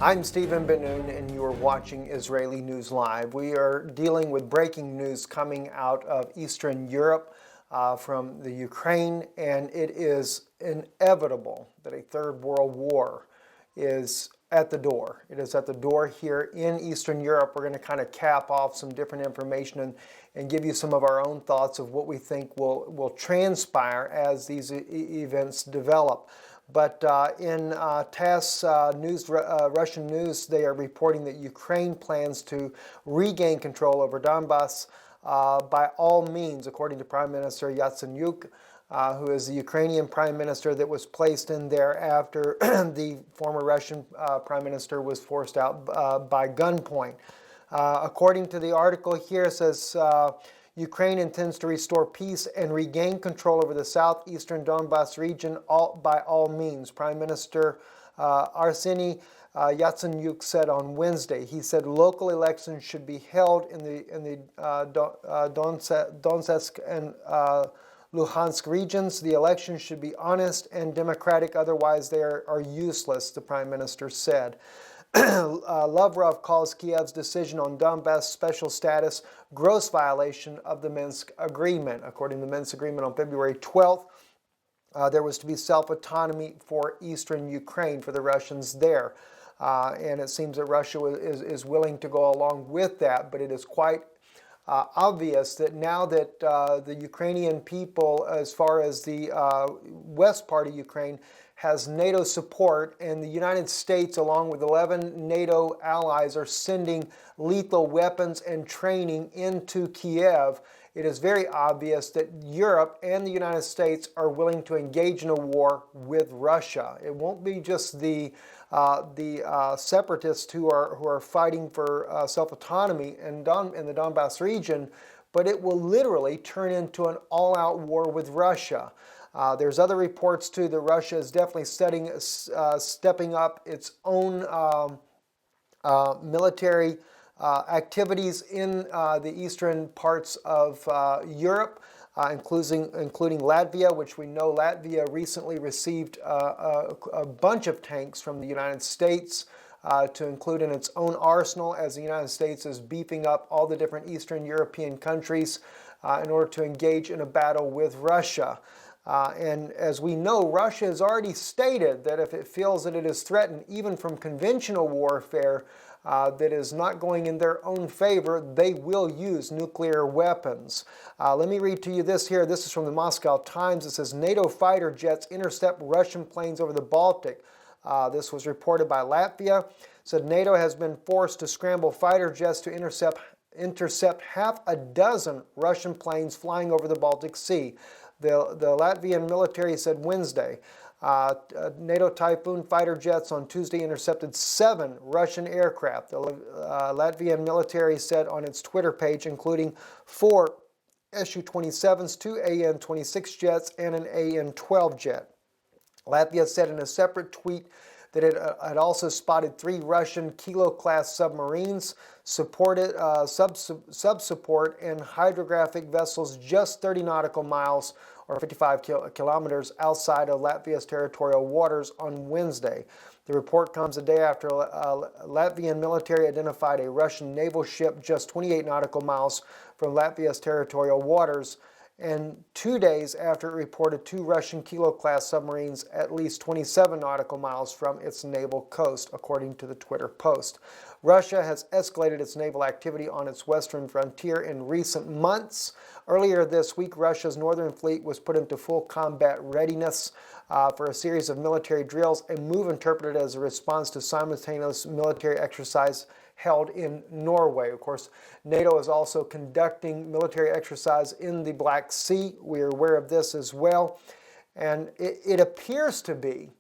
I'm Stephen Ben-Nun, and you are watching Israeli News Live. We are dealing with breaking news coming out of Eastern Europe from the Ukraine, and it is inevitable that a third world war is at the door. It is at the door here in Eastern Europe. We're going to kind of cap off some different information and give you some of our own thoughts of what we think will transpire as these events develop. But in TASS news, Russian news, they are reporting that Ukraine plans to regain control over Donbass by all means, according to Prime Minister Yatsenyuk, who is the Ukrainian prime minister that was placed in there after the former Russian prime minister was forced out by gunpoint. According to the article here, it says Ukraine intends to restore peace and regain control over the southeastern Donbass region by all means. Prime Minister Arseniy Yatsenyuk said on Wednesday. He said local elections should be held in the Donetsk and Luhansk regions. The elections should be honest and democratic, otherwise they are useless, the prime minister said. Lavrov calls Kiev's decision on Donbass special status gross violation of the Minsk Agreement. According to the Minsk Agreement on February 12th, there was to be self-autonomy for eastern Ukraine for the Russians there. And it seems that Russia is willing to go along with that, but it is quite obvious that now that the Ukrainian people, as far as the west part of Ukraine, has NATO support, and the United States, along with 11 NATO allies, are sending lethal weapons and training into Kiev, it is very obvious that Europe and the United States are willing to engage in a war with Russia. It won't be just the separatists who are fighting for self-autonomy in the Donbass region, but it will literally turn into an all-out war with Russia. There's other reports too that Russia is definitely stepping up its own military activities in the eastern parts of Europe, including Latvia, which we know Latvia recently received a bunch of tanks from the United States to include in its own arsenal, as the United States is beefing up all the different Eastern European countries in order to engage in a battle with Russia. And as we know, Russia has already stated that if it feels that it is threatened, even from conventional warfare, that is not going in their own favor, they will use nuclear weapons. Let me read to you this here. This is from the Moscow Times. It says, NATO fighter jets intercept Russian planes over the Baltic. This was reported by Latvia. It said NATO has been forced to scramble fighter jets to intercept half a dozen Russian planes flying over the Baltic Sea. The Latvian military said Wednesday. NATO Typhoon fighter jets on Tuesday intercepted 7 Russian aircraft. The Latvian military said on its Twitter page, including 4 Su-27s, 2 An-26 jets, and an An-12 jet. Latvia said in a separate tweet that it had also spotted 3 Russian Kilo-class submarines, sub-support, and hydrographic vessels just 30 nautical miles or 55 kilometers outside of Latvia's territorial waters on Wednesday. The report comes a day after Latvian military identified a Russian naval ship just 28 nautical miles from Latvia's territorial waters, and 2 days after it reported 2 Russian Kilo-class submarines at least 27 nautical miles from its naval coast, according to the Twitter post. Russia has escalated its naval activity on its western frontier in recent months. Earlier this week, Russia's northern fleet was put into full combat readiness for a series of military drills, a move interpreted as a response to simultaneous military exercise held in Norway. Of course, NATO is also conducting military exercise in the Black Sea. We are aware of this as well. And it appears to be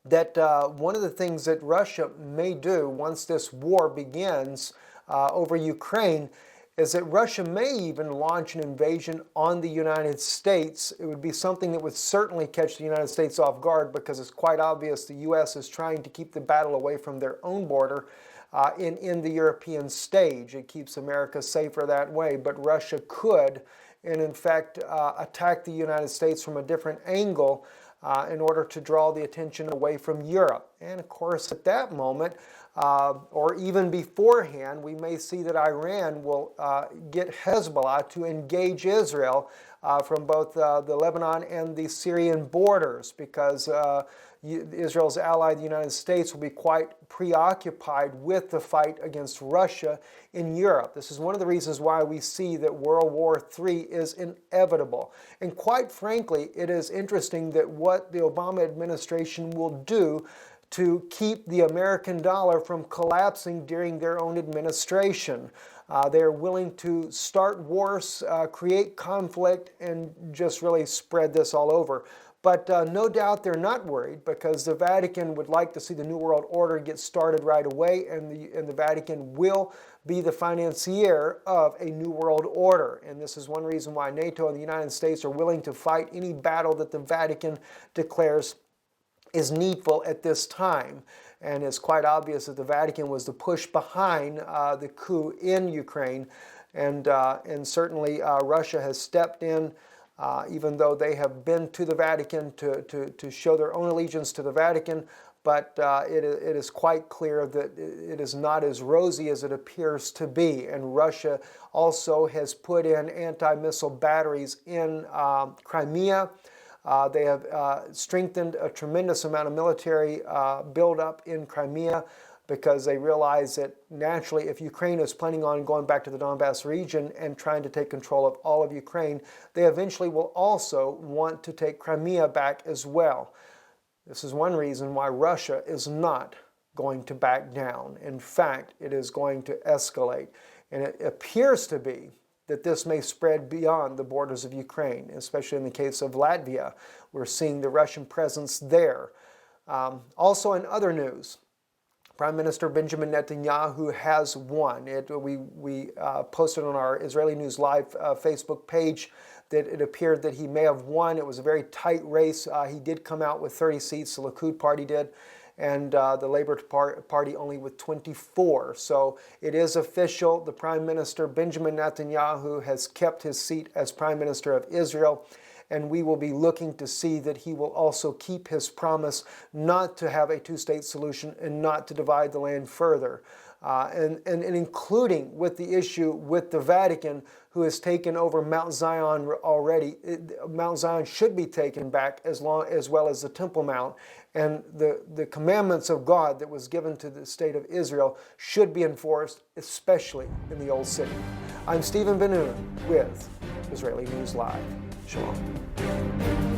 that one of the things that Russia may do once this war begins over Ukraine is that Russia may even launch an invasion on the United States. It would be something that would certainly catch the United States off guard, because it's quite obvious the U.S. is trying to keep the battle away from their own border in the European stage. It keeps America safer that way, but Russia could, and in fact, attack the United States from a different angle in order to draw the attention away from Europe. And of course, at that moment, or even beforehand, we may see that Iran will get Hezbollah to engage Israel from both the Lebanon and the Syrian borders, because Israel's ally, the United States, will be quite preoccupied with the fight against Russia in Europe. This is one of the reasons why we see that World War III is inevitable. And quite frankly, it is interesting that what the Obama administration will do to keep the American dollar from collapsing during their own administration. They are willing to start wars, create conflict, and just really spread this all over. But no doubt they're not worried, because the Vatican would like to see the New World Order get started right away, and the Vatican will be the financier of a New World Order. And this is one reason why NATO and the United States are willing to fight any battle that the Vatican declares is needful at this time. And it's quite obvious that the Vatican was the push behind the coup in Ukraine, and certainly Russia has stepped in, even though they have been to the Vatican to show their own allegiance to the Vatican. But it is quite clear that it is not as rosy as it appears to be. And Russia also has put in anti-missile batteries in Crimea. They have strengthened a tremendous amount of military buildup in Crimea, because they realize that naturally, if Ukraine is planning on going back to the Donbass region and trying to take control of all of Ukraine, they eventually will also want to take Crimea back as well. This is one reason why Russia is not going to back down. In fact, it is going to escalate. And it appears to be that this may spread beyond the borders of Ukraine, especially in the case of Latvia. We're seeing the Russian presence there. Also in other news, Prime Minister Benjamin Netanyahu has won. We posted on our Israeli News Live Facebook page that it appeared that he may have won. It was a very tight race. He did come out with 30 seats, the Likud party did, and the Labour Party only with 24. So it is official. The Prime Minister, Benjamin Netanyahu, has kept his seat as Prime Minister of Israel, and we will be looking to see that he will also keep his promise not to have a two-state solution and not to divide the land further. And including with the issue with the Vatican, who has taken over Mount Zion already. Mount Zion should be taken back as well as the Temple Mount. And the commandments of God that was given to the state of Israel should be enforced, especially in the Old City. I'm Stephen Ben-Nun with Israeli News Live. Shalom.